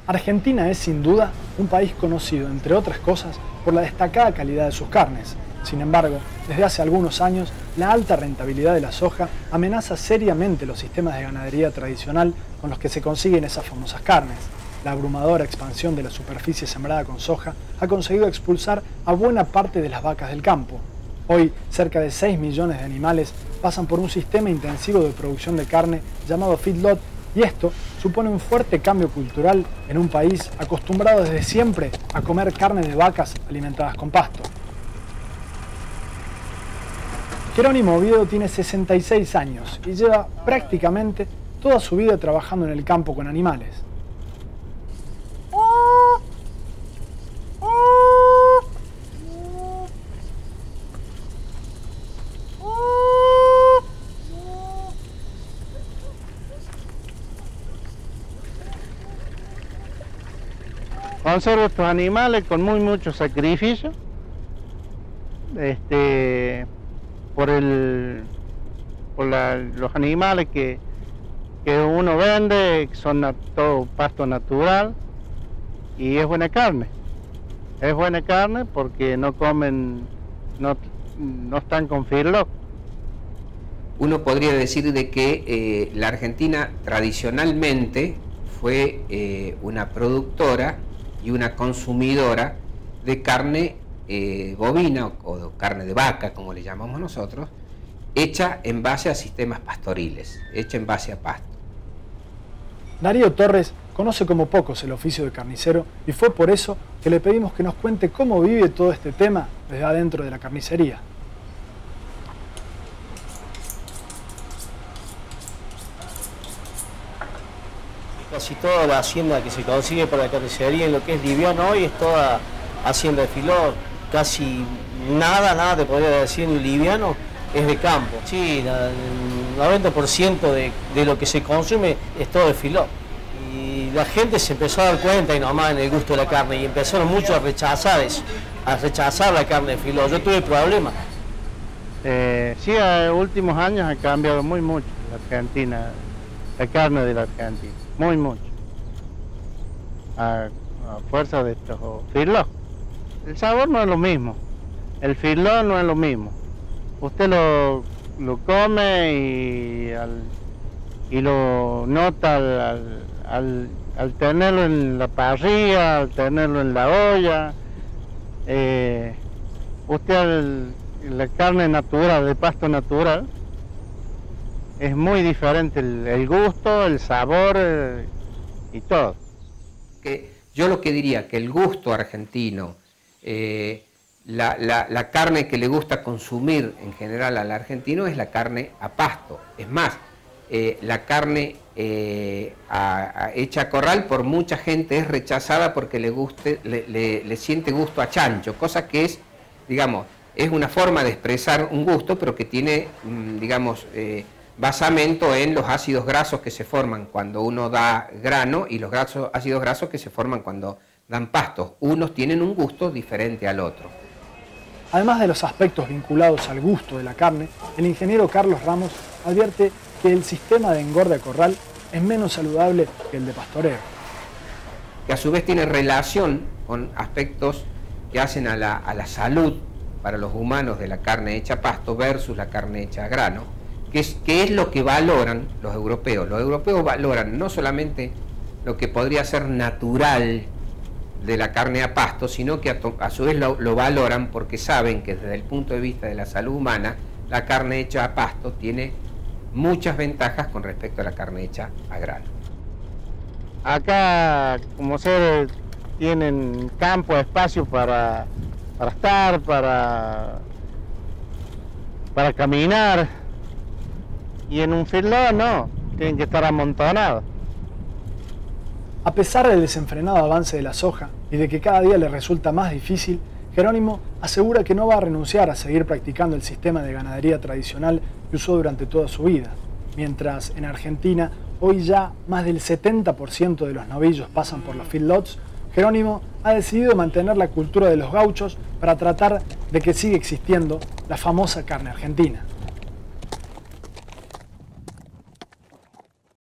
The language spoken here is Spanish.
Argentina es sin duda un país conocido, entre otras cosas, por la destacada calidad de sus carnes. Sin embargo, desde hace algunos años, la alta rentabilidad de la soja amenaza seriamente los sistemas de ganadería tradicional con los que se consiguen esas famosas carnes. La abrumadora expansión de la superficie sembrada con soja ha conseguido expulsar a buena parte de las vacas del campo. Hoy, cerca de 6 millones de animales pasan por un sistema intensivo de producción de carne llamado feedlot, y esto supone un fuerte cambio cultural en un país acostumbrado desde siempre a comer carne de vacas alimentadas con pasto. Jerónimo Oviedo tiene 66 años y lleva prácticamente toda su vida trabajando en el campo con animales. Conservo estos animales con mucho sacrificio, los animales que uno vende, que son todo pasto natural, y es buena carne. Es buena carne porque no comen, no están con feedlot. Uno podría decir de que la Argentina tradicionalmente fue una productora y una consumidora de carne bovina o carne de vaca, como le llamamos nosotros, hecha en base a sistemas pastoriles, hecha en base a pasto. Darío Torres conoce como pocos el oficio de carnicero y fue por eso que le pedimos que nos cuente cómo vive todo este tema desde adentro de la carnicería. Casi toda la hacienda que se consigue para la carnicería en lo que es liviano hoy es toda hacienda de feedlot. Casi nada te podría decir en liviano es de campo. Sí, el 90% de lo que se consume es todo de feedlot. Y la gente se empezó a dar cuenta y nomás en el gusto de la carne y empezaron mucho a rechazar eso, a rechazar la carne de feedlot. Yo tuve problemas. Sí, en los últimos años ha cambiado muy mucho la Argentina, la carne de la Argentina. Muy mucho, a fuerza de estos feedlot. El sabor no es lo mismo, el feedlot no es lo mismo. Usted lo come y lo nota al tenerlo en la parrilla, al tenerlo en la olla. La carne natural, de pasto natural, es muy diferente el gusto, el sabor y todo. Yo lo que diría que el gusto argentino, la carne que le gusta consumir en general al argentino es la carne a pasto. Es más, la carne hecha a corral por mucha gente es rechazada porque le siente gusto a chancho, cosa que es, digamos, es una forma de expresar un gusto, pero que tiene, digamos, basamento en los ácidos grasos que se forman cuando uno da grano y los ácidos grasos que se forman cuando dan pastos. Unos tienen un gusto diferente al otro. Además de los aspectos vinculados al gusto de la carne, el ingeniero Carlos Ramos advierte que el sistema de engorde a corral es menos saludable que el de pastoreo. Que a su vez tiene relación con aspectos que hacen a la salud para los humanos de la carne hecha a pasto versus la carne hecha a grano. Que es lo que valoran los europeos. Los europeos valoran no solamente lo que podría ser natural de la carne a pasto, sino que a su vez lo valoran porque saben que desde el punto de vista de la salud humana, la carne hecha a pasto tiene muchas ventajas con respecto a la carne hecha a grano. Acá, como se tienen campo, espacio para estar, para caminar. Y en un feedlot no, tienen que estar amontonados. A pesar del desenfrenado avance de la soja y de que cada día le resulta más difícil, Jerónimo asegura que no va a renunciar a seguir practicando el sistema de ganadería tradicional que usó durante toda su vida. Mientras en Argentina hoy ya más del 70% de los novillos pasan por los feedlots, Jerónimo ha decidido mantener la cultura de los gauchos para tratar de que siga existiendo la famosa carne argentina.